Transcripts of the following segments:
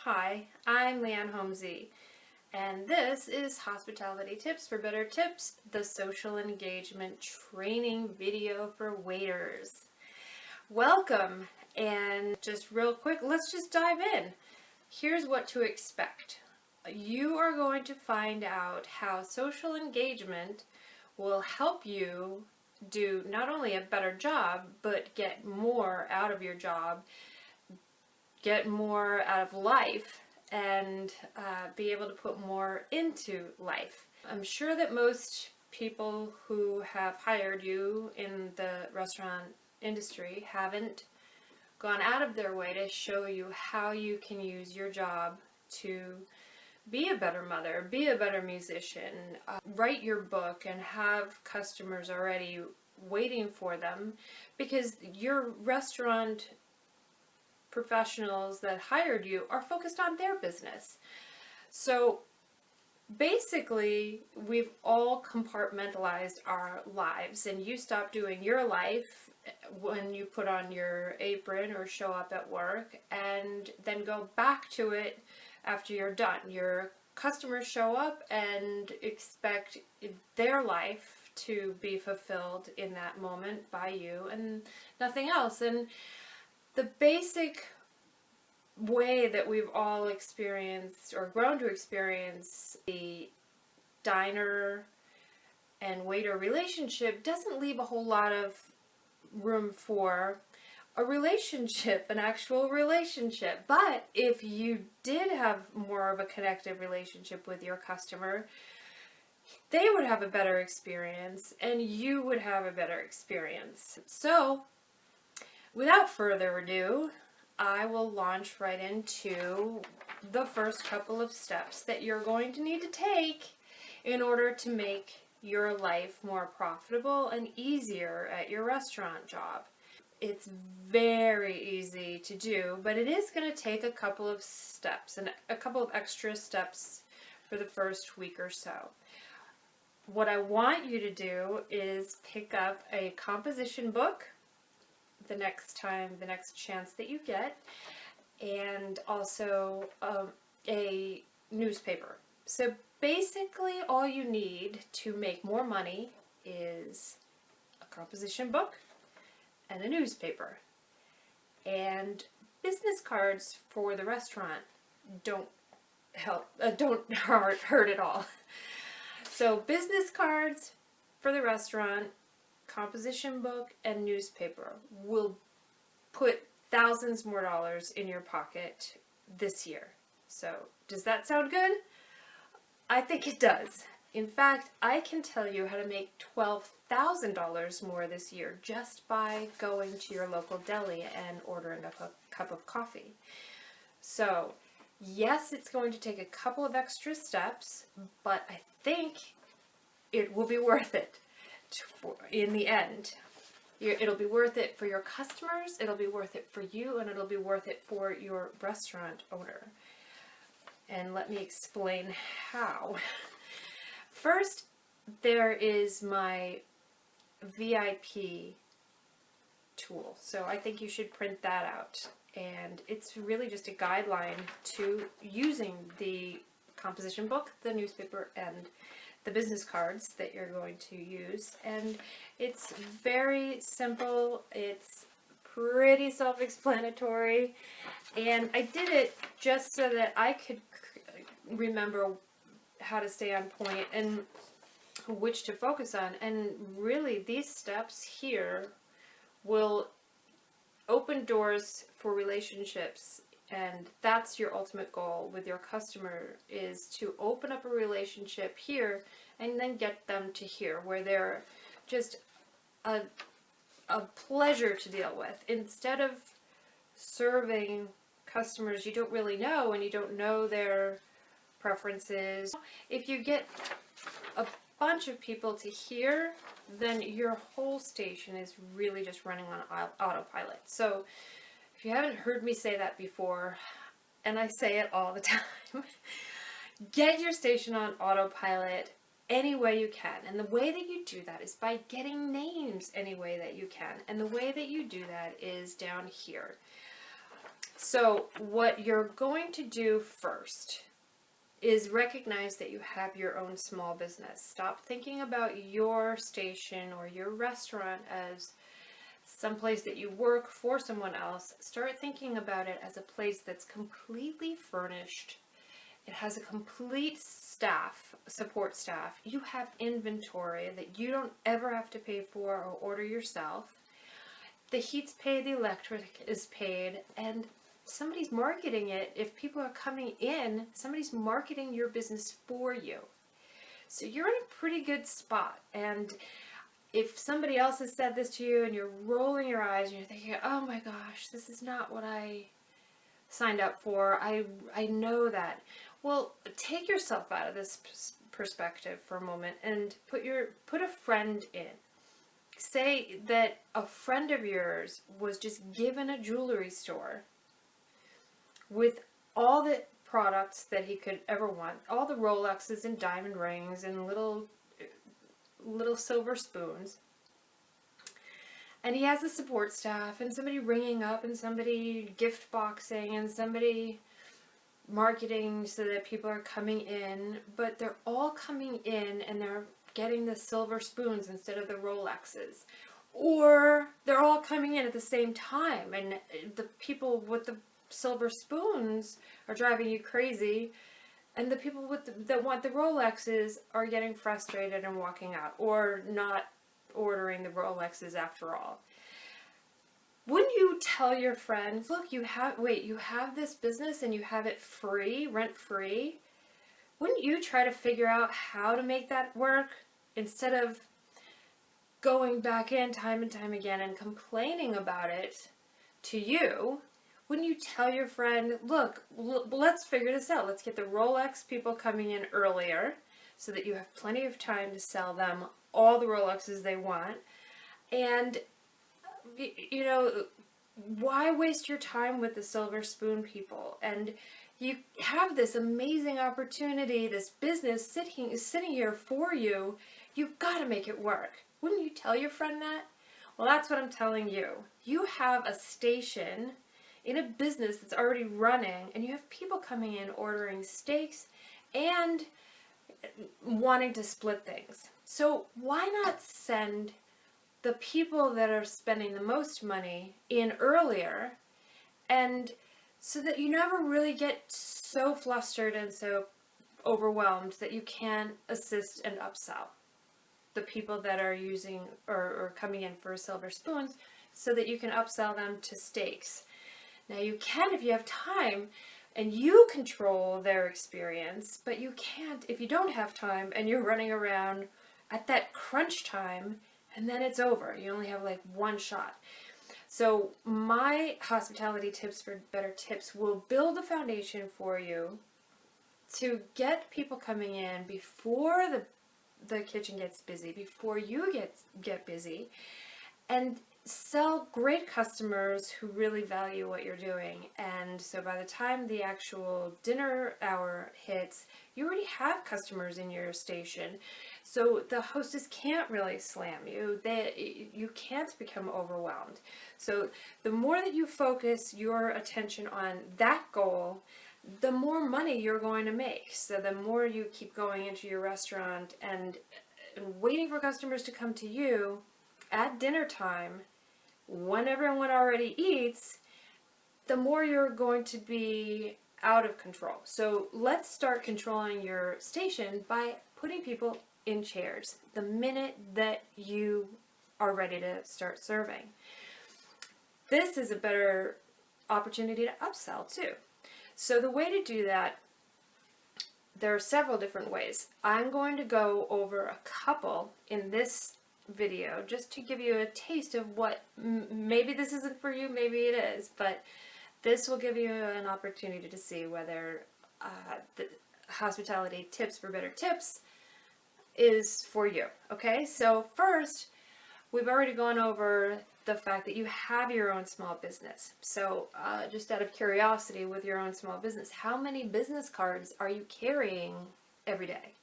Hi, I'm LeeAnne Homsey, and this is Hospitality Tips for Better Tips, the social engagement training video for waiters. Welcome, and just real quick, let's just dive in. Here's what to expect. You are going to find out how social engagement will help you do not only a better job, but get more out of your job, get more out of life, and be able to put more into life. I'm sure that most people who have hired you in the restaurant industry haven't gone out of their way to show you how you can use your job to be a better mother, be a better musician, write your book and have customers already waiting for them, because your restaurant professionals that hired you are focused on their business. So basically, we've all compartmentalized our lives, and you stop doing your life when you put on your apron or show up at work, and then go back to it after you're done. Your customers show up and expect their life to be fulfilled in that moment by you and nothing else. And the basic way that we've all experienced or grown to experience the diner and waiter relationship doesn't leave a whole lot of room for a relationship, an actual relationship. But if you did have more of a connected relationship with your customer, they would have a better experience and you would have a better experience. So without further ado, I will launch right into the first couple of steps that you're going to need to take in order to make your life more profitable and easier at your restaurant job. It's very easy to do, but it is going to take a couple of steps and a couple of extra steps for the first week or so. What I want you to do is pick up a composition book the next chance that you get, and also a newspaper. So basically all you need to make more money is a composition book and a newspaper. And business cards for the restaurant don't hurt at all. So business cards for the restaurant, composition book, and newspaper will put thousands more dollars in your pocket this year. So does that sound good? I think it does. In fact, I can tell you how to make $12,000 more this year just by going to your local deli and ordering a cup of coffee. So yes, it's going to take a couple of extra steps, but I think it will be worth it in the end. It'll be worth it for your customers, it'll be worth it for you, and it'll be worth it for your restaurant owner. And let me explain how. First, there is my VIP tool. So I think you should print that out. And it's really just a guideline to using the composition book, the newspaper, and the business cards that you're going to use. And it's very simple, it's pretty self-explanatory, and I did it just so that I could remember how to stay on point and which to focus on. And really, these steps here will open doors for relationships, and that's your ultimate goal with your customer, is to open up a relationship here and then get them to here, where they're just a pleasure to deal with, instead of serving customers you don't really know and you don't know their preferences. If you get a bunch of people to here, then your whole station is really just running on autopilot. So if you haven't heard me say that before, and I say it all the time, get your station on autopilot any way you can. And the way that you do that is by getting names any way that you can. And the way that you do that is down here. So what you're going to do first is recognize that you have your own small business. Stop thinking about your station or your restaurant as someplace that you work for someone else. Start thinking about it as a place that's completely furnished. It has a complete staff, support staff. You have inventory that you don't ever have to pay for or order yourself. The heat's paid, the electric is paid, and somebody's marketing it. If people are coming in, somebody's marketing your business for you. So you're in a pretty good spot. And if somebody else has said this to you and you're rolling your eyes and you're thinking, oh my gosh, this is not what I signed up for, I know that. Well, take yourself out of this perspective for a moment and put a friend in. Say that a friend of yours was just given a jewelry store with all the products that he could ever want, all the Rolexes and diamond rings and little silver spoons. And he has a support staff and somebody ringing up and somebody gift boxing and somebody marketing so that people are coming in, but they're all coming in and they're getting the silver spoons instead of the Rolexes. Or they're all coming in at the same time and the people with the silver spoons are driving you crazy, and the people that want the Rolexes are getting frustrated and walking out, or not ordering the Rolexes after all. Wouldn't you tell your friend, look, you have this business and you have it free, rent free? Wouldn't you try to figure out how to make that work instead of going back in time and time again and complaining about it to you? Wouldn't you tell your friend, look, let's figure this out. Let's get the Rolex people coming in earlier so that you have plenty of time to sell them all the Rolexes they want. And, you know, why waste your time with the silver spoon people? And you have this amazing opportunity, this business sitting here for you. You've got to make it work. Wouldn't you tell your friend that? Well, that's what I'm telling you. You have a station in a business that's already running, and you have people coming in ordering steaks and wanting to split things. So why not send the people that are spending the most money in earlier, and so that you never really get so flustered and so overwhelmed that you can't assist and upsell the people that are using or coming in for silver spoons, so that you can upsell them to steaks. Now you can if you have time and you control their experience, but you can't if you don't have time and you're running around at that crunch time and then it's over. You only have like one shot. So my hospitality tips for better tips will build a foundation for you to get people coming in before the kitchen gets busy, before you get busy, and sell great customers who really value what you're doing. And so by the time the actual dinner hour hits, you already have customers in your station. So the hostess can't really slam you. You can't become overwhelmed. So the more that you focus your attention on that goal, the more money you're going to make. So the more you keep going into your restaurant and waiting for customers to come to you at dinner time, when everyone already eats, the more you're going to be out of control. So let's start controlling your station by putting people in chairs the minute that you are ready to start serving. This is a better opportunity to upsell too. So the way to do that, there are several different ways. I'm going to go over a couple in this video just to give you a taste of what, maybe this isn't for you, maybe it is, but this will give you an opportunity to see whether the hospitality tips for better tips is for you. Okay, so first, we've already gone over the fact that you have your own small business. So just out of curiosity, with your own small business, how many business cards are you carrying every day?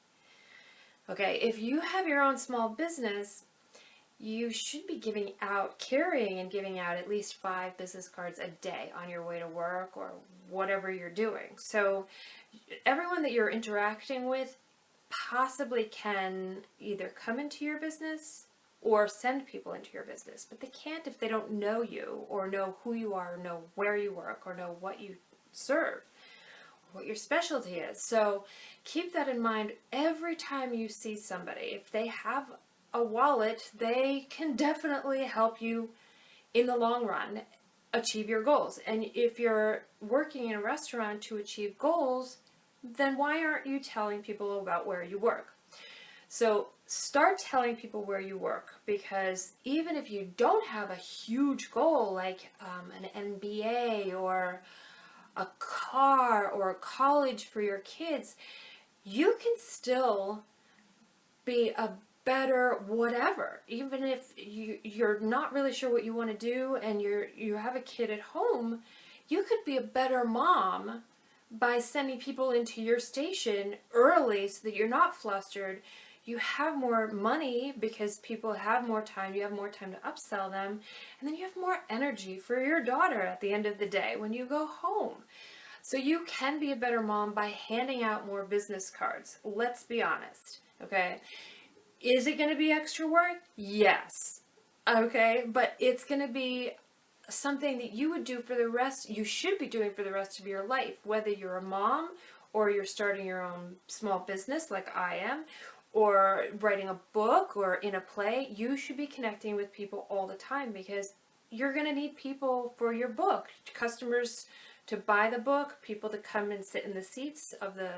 Okay, if you have your own small business, you should be carrying and giving out at least 5 business cards a day on your way to work or whatever you're doing. So everyone that you're interacting with possibly can either come into your business or send people into your business, but they can't if they don't know you or know who you are, or know where you work, or know what you serve, what your specialty is. So keep that in mind every time you see somebody. If they have a wallet, they can definitely help you in the long run achieve your goals. And if you're working in a restaurant to achieve goals, then why aren't you telling people about where you work? So start telling people where you work, because even if you don't have a huge goal like an MBA or a car or a college for your kids, you can still be a better whatever. Even if you're not really sure what you want to do and you have a kid at home, you could be a better mom by sending people into your station early so that you're not flustered. You have more money because people have more time. You have more time to upsell them. And then you have more energy for your daughter at the end of the day when you go home. So you can be a better mom by handing out more business cards. Let's be honest, okay? Is it going to be extra work? Yes. Okay, but it's going to be something that you would do for the rest, you should be doing for the rest of your life, whether you're a mom or you're starting your own small business like I am, or writing a book or in a play. You should be connecting with people all the time, because you're going to need people for your book, customers to buy the book, people to come and sit in the seats of the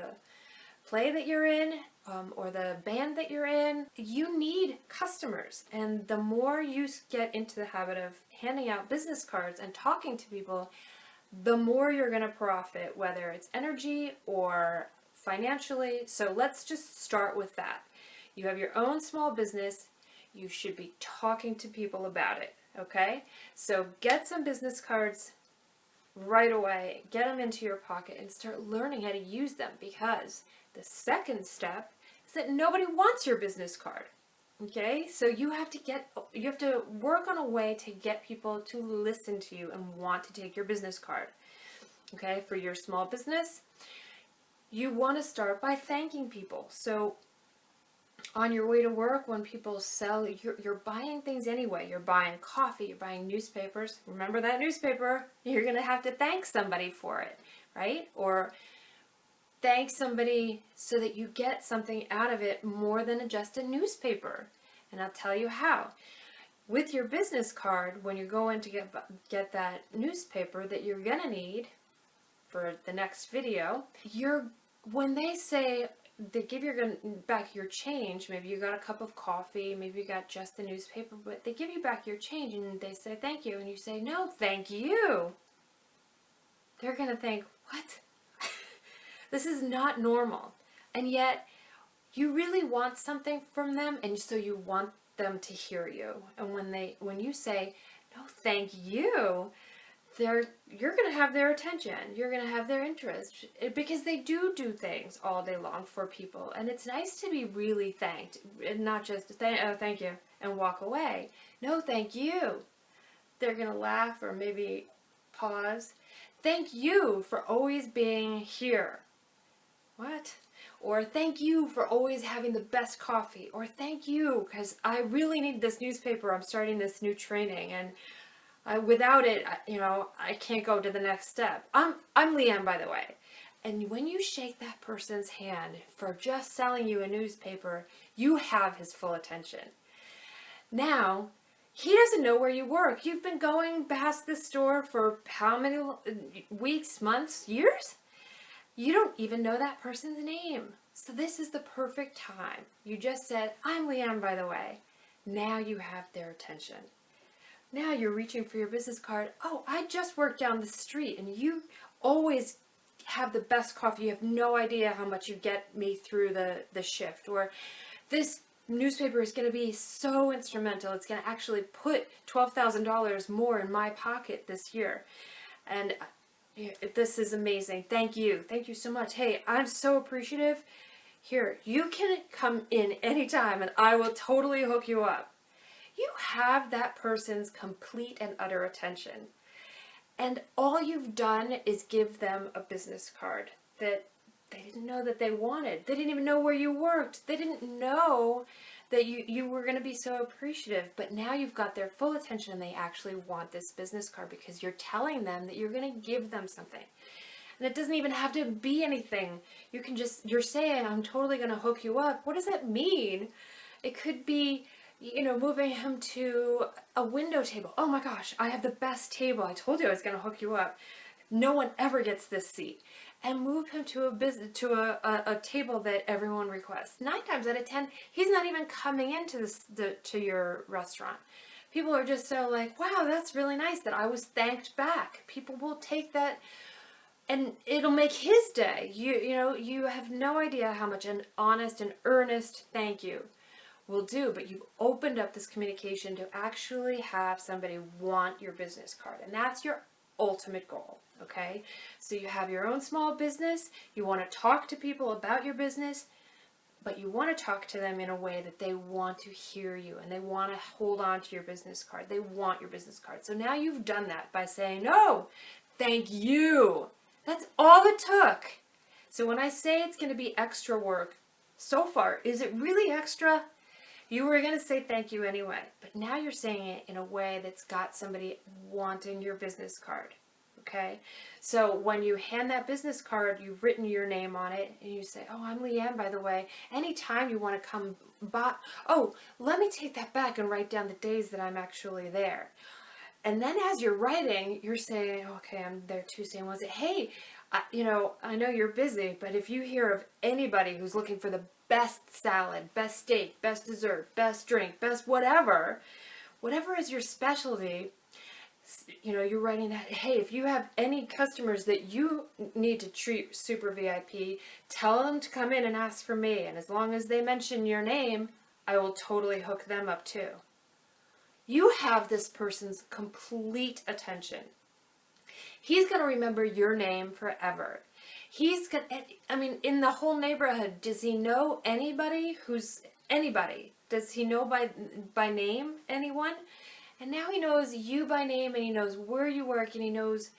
play that you're in, or the band that you're in. You need customers, and the more you get into the habit of handing out business cards and talking to people, the more you're going to profit, whether it's energy or financially. So let's just start with that. You have your own small business. You should be talking to people about it, okay? So get some business cards right away. Get them into your pocket and start learning how to use them, because the second step is that nobody wants your business card. Okay? So you have to work on a way to get people to listen to you and want to take your business card. Okay? For your small business, you want to start by thanking people. So on your way to work, when people sell, you're buying things anyway. You're buying coffee, you're buying newspapers. Remember that newspaper? You're going to have to thank somebody for it, right? Or thank somebody so that you get something out of it more than just a newspaper. And I'll tell you how. With your business card, when you're going to get that newspaper that you're going to need for the next video, when they say, they give you back your change, maybe you got a cup of coffee, maybe you got just the newspaper, but they give you back your change and they say thank you, and you say, no, thank you. They're going to think, what? This is not normal. And yet, you really want something from them, and so you want them to hear you. And when you say, no, thank you, you're going to have their attention. You're going to have their interest, because they do things all day long for people. And it's nice to be really thanked, and not just thank you and walk away. No, thank you. They're going to laugh or maybe pause. Thank you for always being here. What? Or thank you for always having the best coffee. Or thank you because I really need this newspaper. I'm starting this new training, and without it, I can't go to the next step. I'm LeeAnne, by the way. And when you shake that person's hand for just selling you a newspaper, you have his full attention. Now, he doesn't know where you work. You've been going past this store for how many weeks, months, years? You don't even know that person's name. So this is the perfect time. You just said, I'm LeeAnne, by the way. Now you have their attention. Now you're reaching for your business card. Oh, I just worked down the street, and you always have the best coffee. You have no idea how much you get me through the shift. Or this newspaper is going to be so instrumental. It's going to actually put $12,000 more in my pocket this year. And this is amazing. Thank you. Thank you so much. Hey, I'm so appreciative. Here, you can come in anytime and I will totally hook you up. you have that person's complete and utter attention. And all you've done is give them a business card that they didn't know that they wanted. They didn't even know where you worked. They didn't know that you were going to be so appreciative. But now you've got their full attention and they actually want this business card because you're telling them that you're going to give them something. And it doesn't even have to be anything. You're saying, I'm totally going to hook you up. What does that mean? It could be, moving him to a window table. Oh my gosh, I have the best table. I told you I was going to hook you up. No one ever gets this seat. And move him to a table that everyone requests. 9 times out of 10, he's not even coming into to your restaurant. People are just so like, wow, that's really nice that I was thanked back. People will take that and it'll make his day. You have no idea how much an honest and earnest thank you will do, but you've opened up this communication to actually have somebody want your business card, and that's your ultimate goal. Okay, so you have your own small business, you want to talk to people about your business, but you want to talk to them in a way that they want to hear you and they want to hold on to your business card. They want your business card. So now you've done that by saying, no, thank you. That's all it took. So when I say it's going to be extra work, so far, is it really extra? You were going to say thank you anyway, but now you're saying it in a way that's got somebody wanting your business card. Okay, so when you hand that business card, you've written your name on it, and you say, oh, I'm LeeAnne, by the way. Anytime you want to come by, oh, let me take that back and write down the days that I'm actually there. And then as you're writing, you're saying, okay, I'm there Tuesday and Wednesday. Hey, I know you're busy, but if you hear of anybody who's looking for the best salad, best steak, best dessert, best drink, best whatever is your specialty, you're writing that, hey, if you have any customers that you need to treat super VIP, tell them to come in and ask for me. And as long as they mention your name, I will totally hook them up too. You have this person's complete attention. He's going to remember your name forever. In the whole neighborhood, does he know anybody who's anybody? Does he know by name anyone? And now he knows you by name, and he knows where you work, and he knows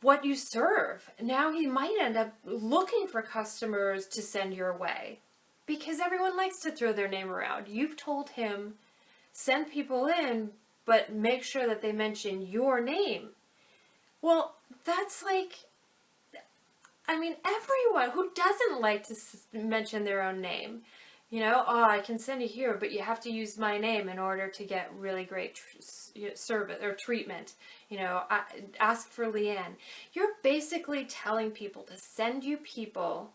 what you serve. Now he might end up looking for customers to send your way because everyone likes to throw their name around. You've told him, send people in, but make sure that they mention your name. Well, that's everyone who doesn't like to mention their own name. I can send you here, but you have to use my name in order to get really great service or treatment. Ask for LeeAnne. You're basically telling people to send you people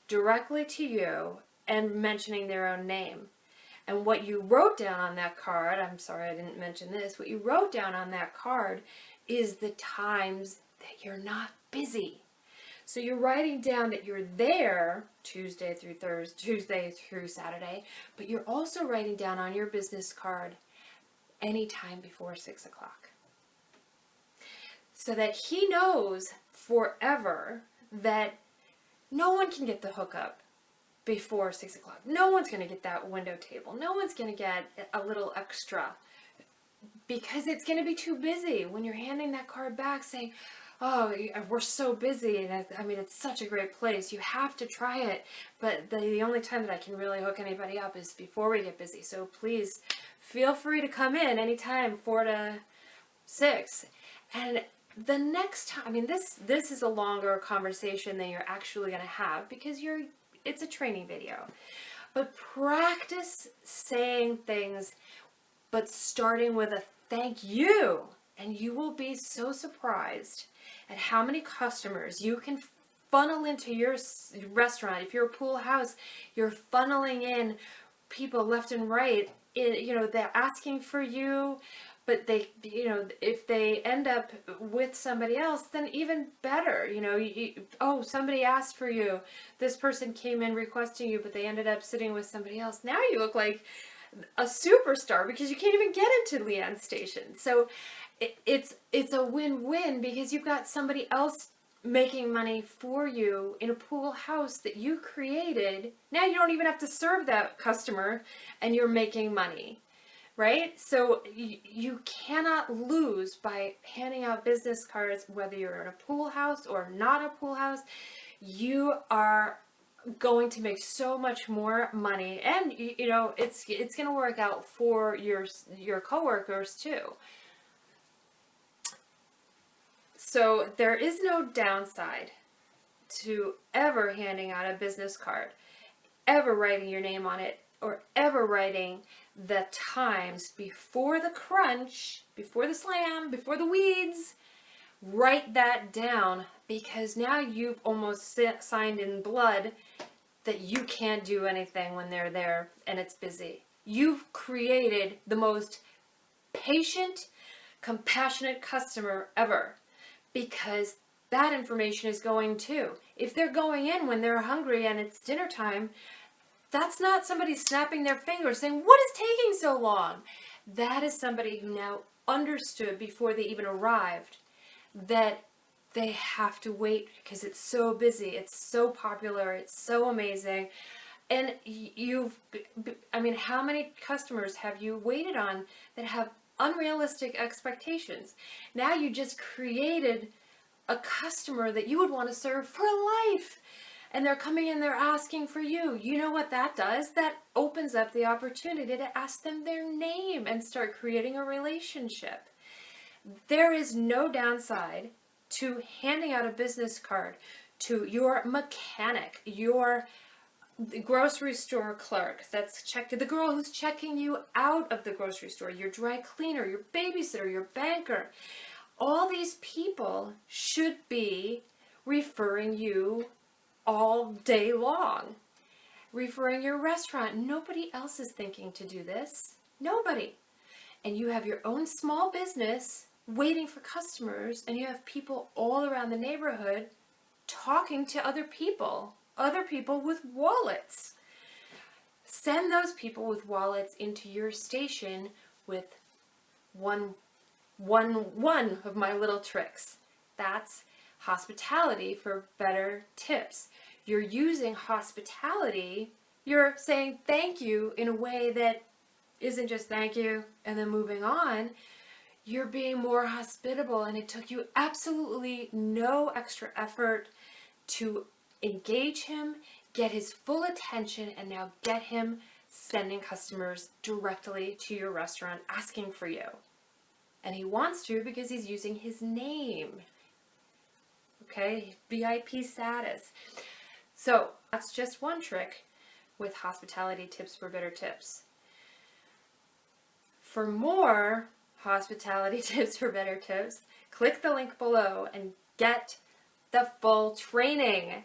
directly to you and mentioning their own name. And what you wrote down on that card, I'm sorry I didn't mention this, what you wrote down on that card is the times that you're not busy. So you're writing down that you're there Tuesday through Saturday, but you're also writing down on your business card anytime before 6 o'clock. So that he knows forever that no one can get the hookup before 6 o'clock. No one's going to get that window table. No one's going to get a little extra because it's going to be too busy. When you're handing that card back saying, oh, we're so busy, and it's such a great place. You have to try it, but the only time that I can really hook anybody up is before we get busy. So please feel free to come in anytime, 4 to 6. And the next time, this is a longer conversation than you're actually going to have because it's a training video. But practice saying things, but starting with a thank you. And you will be so surprised at how many customers you can funnel into your restaurant. If you're a pool house, you're funneling in people left and right. They're asking for you, but if they end up with somebody else, then even better. Somebody asked for you. This person came in requesting you, but they ended up sitting with somebody else. Now you look like a superstar because you can't even get into LeeAnne's station. So it's a win-win because you've got somebody else making money for you in a pool house that you created. Now you don't even have to serve that customer and you're making money, right? So you cannot lose by handing out business cards, whether you're in a pool house or not a pool house. You are going to make so much more money, and you know it's going to work out for your coworkers too. So there is no downside to ever handing out a business card, ever writing your name on it, or ever writing the times before the crunch, before the slam, before the weeds. Write that down, because now you've almost signed in blood that you can't do anything when they're there and it's busy. You've created the most patient, compassionate customer ever, because that information is going too. If they're going in when they're hungry and it's dinner time, that's not somebody snapping their fingers saying, "What is taking so long?" That is somebody who now understood before they even arrived that they have to wait because it's so busy, it's so popular, it's so amazing. And how many customers have you waited on that have unrealistic expectations? Now you just created a customer that you would want to serve for life. And they're coming in, they're asking for you. You know what that does? That opens up the opportunity to ask them their name and start creating a relationship. There is no downside to handing out a business card to your mechanic, your grocery store clerk the girl who's checking you out of the grocery store, your dry cleaner, your babysitter, your banker. All these people should be referring you all day long. Referring your restaurant. Nobody else is thinking to do this. Nobody. And you have your own small business waiting for customers, and you have people all around the neighborhood talking to other people with wallets. Send those people with wallets into your station with one of my little tricks. That's hospitality for better tips. You're using hospitality, you're saying thank you in a way that isn't just thank you and then moving on. You're being more hospitable, and it took you absolutely no extra effort to engage him, get his full attention, and now get him sending customers directly to your restaurant asking for you. And he wants to because he's using his name. Okay, VIP status. So that's just one trick with hospitality tips for better tips. For more hospitality tips for better tips, click the link below and get the full training.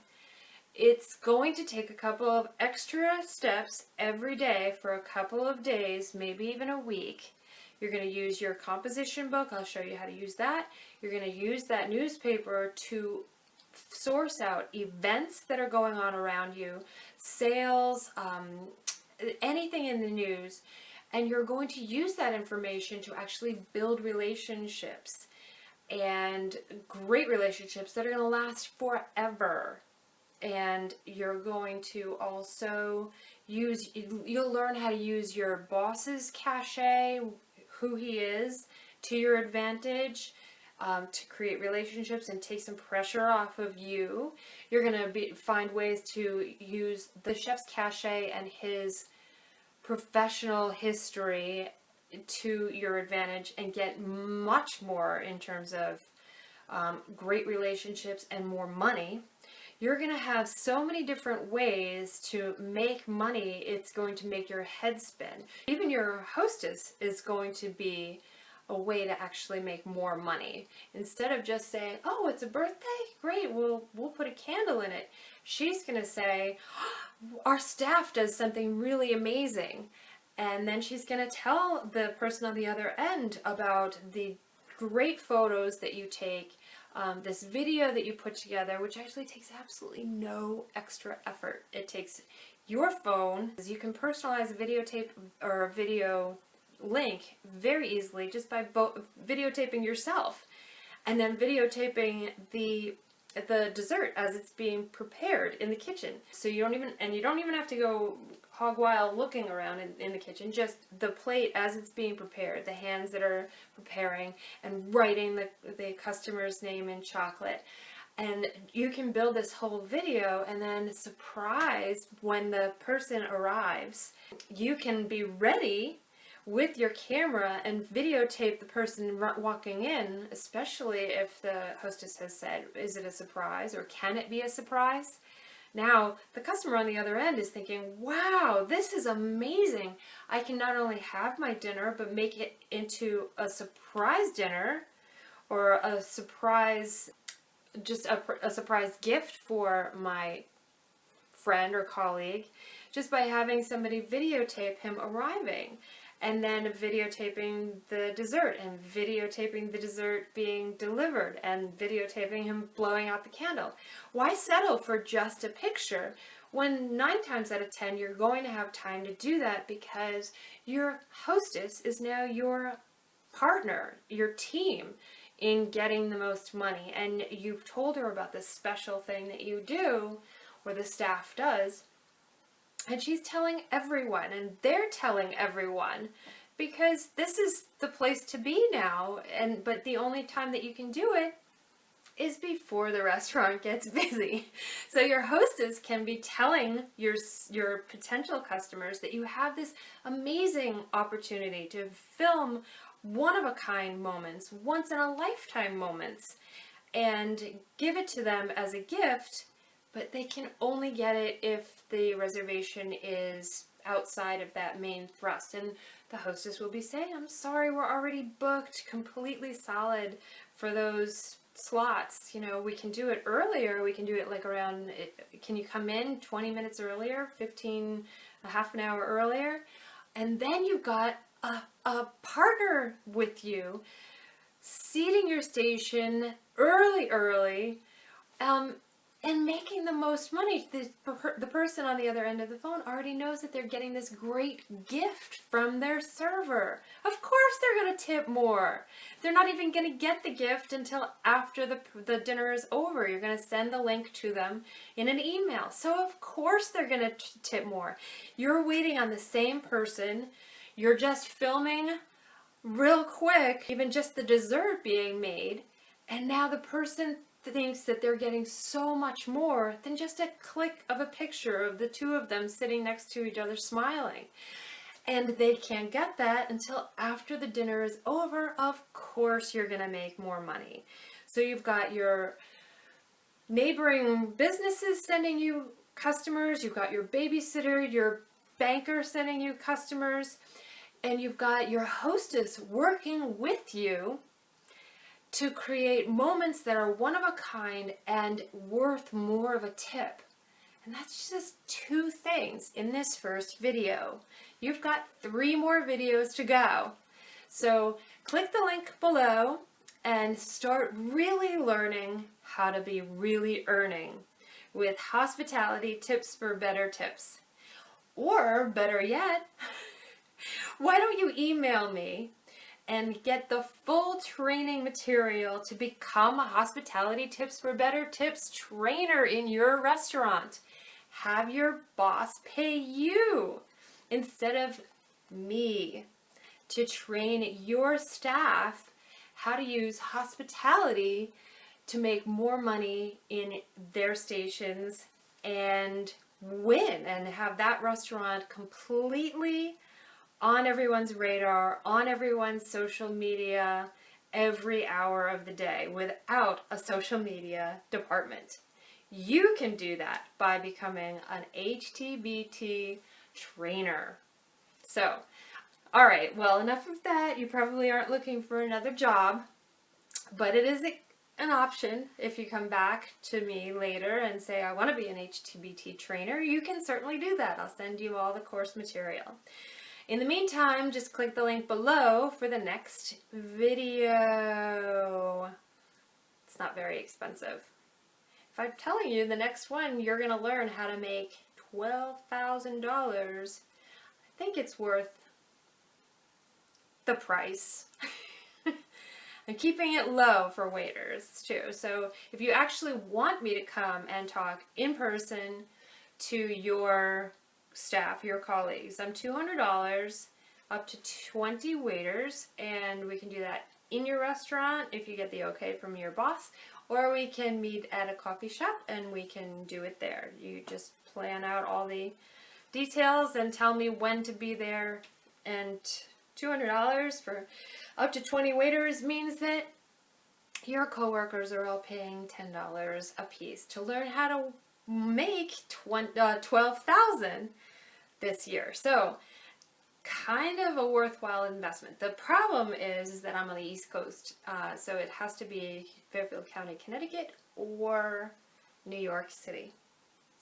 It's going to take a couple of extra steps every day for a couple of days, maybe even a week. You're going to use your composition book. I'll show you how to use that. You're going to use that newspaper to source out events that are going on around you, sales, anything in the news. And you're going to use that information to actually build relationships, and great relationships that are going to last forever. And you're going to also you'll learn how to use your boss's cachet, who he is, to your advantage, to create relationships and take some pressure off of you. You're going to find ways to use the chef's cachet and his professional history to your advantage and get much more in terms of great relationships and more money. You're going to have so many different ways to make money, it's going to make your head spin. Even your hostess is going to be a way to actually make more money. Instead of just saying, "Oh, it's a birthday? Great, we'll put a candle in it." She's going to say, "Oh, our staff does something really amazing." And then she's going to tell the person on the other end about the great photos that you take, this video that you put together, which actually takes absolutely no extra effort. It takes your phone. You can personalize a videotape or a video link very easily just by videotaping yourself, and then videotaping the the dessert as it's being prepared in the kitchen. So you don't even have to go hog wild looking around in the kitchen, just the plate as it's being prepared, the hands that are preparing and writing the customer's name in chocolate. And you can build this whole video, and then surprise when the person arrives. You can be ready with your camera and videotape the person walking in, especially if the hostess has said, is it a surprise or can it be a surprise? Now, the customer on the other end is thinking, wow, this is amazing. I can not only have my dinner, but make it into a surprise dinner or a surprise, just a surprise gift for my friend or colleague, just by having somebody videotape him arriving. And then videotaping the dessert, and videotaping the dessert being delivered, and videotaping him blowing out the candle. Why settle for just a picture when 9 times out of 10 you're going to have time to do that, because your hostess is now your partner, your team in getting the most money, and you've told her about this special thing that you do, or the staff does. And she's telling everyone, and they're telling everyone, because this is the place to be now. But the only time that you can do it is before the restaurant gets busy. So your hostess can be telling your potential customers that you have this amazing opportunity to film one-of-a-kind moments, once-in-a-lifetime moments, and give it to them as a gift. But they can only get it if the reservation is outside of that main thrust. And the hostess will be saying, I'm sorry, we're already booked completely solid for those slots. You know, we can do it earlier. We can do it like around, can you come in 20 minutes earlier, a half an hour earlier? And then you've got a partner with you, seating your station early, and making the most money. The person on the other end of the phone already knows that they're getting this great gift from their server. Of course they're going to tip more. They're not even going to get the gift until after the dinner is over. You're going to send the link to them in an email. So of course they're going to tip more. You're waiting on the same person. You're just filming real quick, even just the dessert being made. And now the person thinks that they're getting so much more than just a click of a picture of the two of them sitting next to each other smiling. And they can't get that until after the dinner is over. Of course you're going to make more money. So you've got your neighboring businesses sending you customers, you've got your babysitter, your banker sending you customers, and you've got your hostess working with you to create moments that are one of a kind and worth more of a tip. And that's just 2 things in this first video. You've got 3 more videos to go. So click the link below and start really learning how to be really earning with hospitality tips for better tips. Or better yet, why don't you email me and get the full training material to become a Hospitality Tips for Better Tips trainer in your restaurant. Have your boss pay you instead of me to train your staff how to use hospitality to make more money in their stations and win and have that restaurant completely on everyone's radar, on everyone's social media, every hour of the day without a social media department. You can do that by becoming an Htbt trainer. So, all right, well, enough of that. You probably aren't looking for another job, but it is an option. If you come back to me later and say, I want to be an Htbt trainer, you can certainly do that. I'll send you all the course material. In the meantime, just click the link below for the next video. It's not very expensive. If I'm telling you the next one, you're going to learn how to make $12,000, I think it's worth the price. I I'm keeping it low for waiters too. So if you actually want me to come and talk in person to your staff, your colleagues, I'm $200 up to 20 waiters, and we can do that in your restaurant if you get the okay from your boss, or we can meet at a coffee shop and we can do it there. You just plan out all the details and tell me when to be there. And $200 for up to 20 waiters means that your coworkers are all paying $10 a piece to learn how to make $12,000 this year. So kind of a worthwhile investment. The problem is that I'm on the East Coast, so it has to be Fairfield County, Connecticut, or New York City.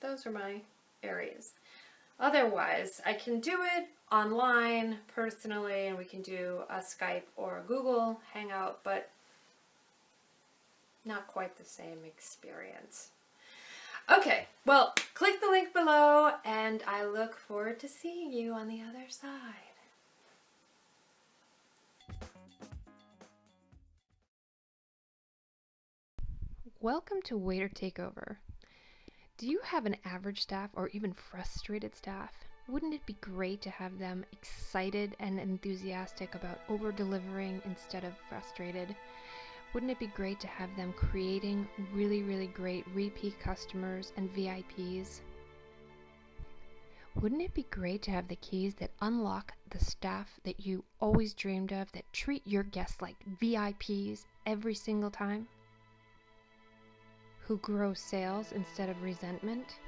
Those are my areas. Otherwise, I can do it online, personally, and we can do a Skype or a Google Hangout, but not quite the same experience. Okay, well, click the link below, and I look forward to seeing you on the other side. Welcome to Waiter Takeover. Do you have an average staff or even frustrated staff? Wouldn't it be great to have them excited and enthusiastic about over-delivering instead of frustrated? Wouldn't it be great to have them creating really, really great repeat customers and VIPs? Wouldn't it be great to have the keys that unlock the staff that you always dreamed of, that treat your guests like VIPs every single time? Who grow sales instead of resentment?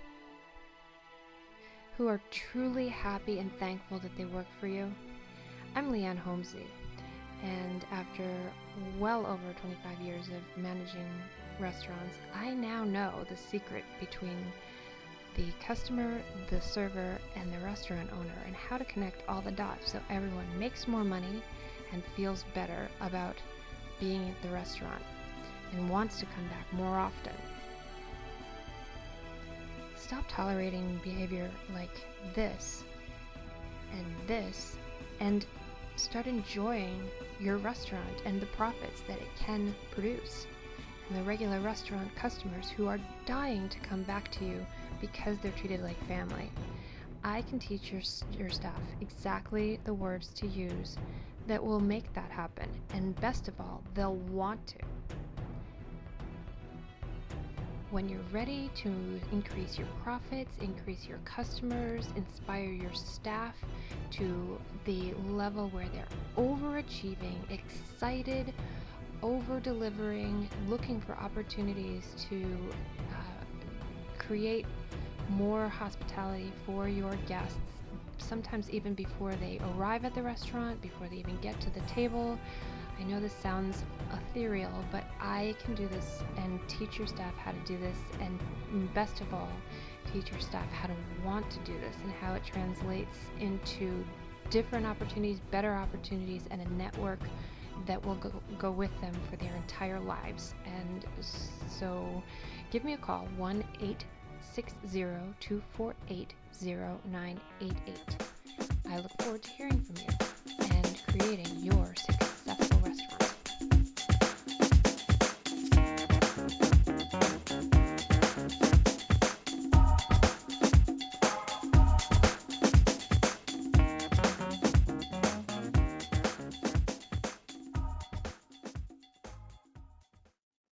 Who are truly happy and thankful that they work for you? I'm LeeAnne Homsey, and after well over 25 years of managing restaurants, I now know the secret between the customer, the server, and the restaurant owner, and how to connect all the dots so everyone makes more money and feels better about being at the restaurant and wants to come back more often. Stop tolerating behavior like this, and start enjoying your restaurant and the profits that it can produce, and the regular restaurant customers who are dying to come back to you because they're treated like family. I can teach your staff exactly the words to use that will make that happen, and best of all, they'll want to. When you're ready to increase your profits, increase your customers, inspire your staff to the level where they're overachieving, excited, over-delivering, looking for opportunities to create more hospitality for your guests, sometimes even before they arrive at the restaurant, before they even get to the table. I know this sounds ethereal, but I can do this and teach your staff how to do this, and best of all, teach your staff how to want to do this and how it translates into different opportunities, better opportunities, and a network that will go with them for their entire lives. And so give me a call, 1-860-248-0988. I look forward to hearing from you and creating your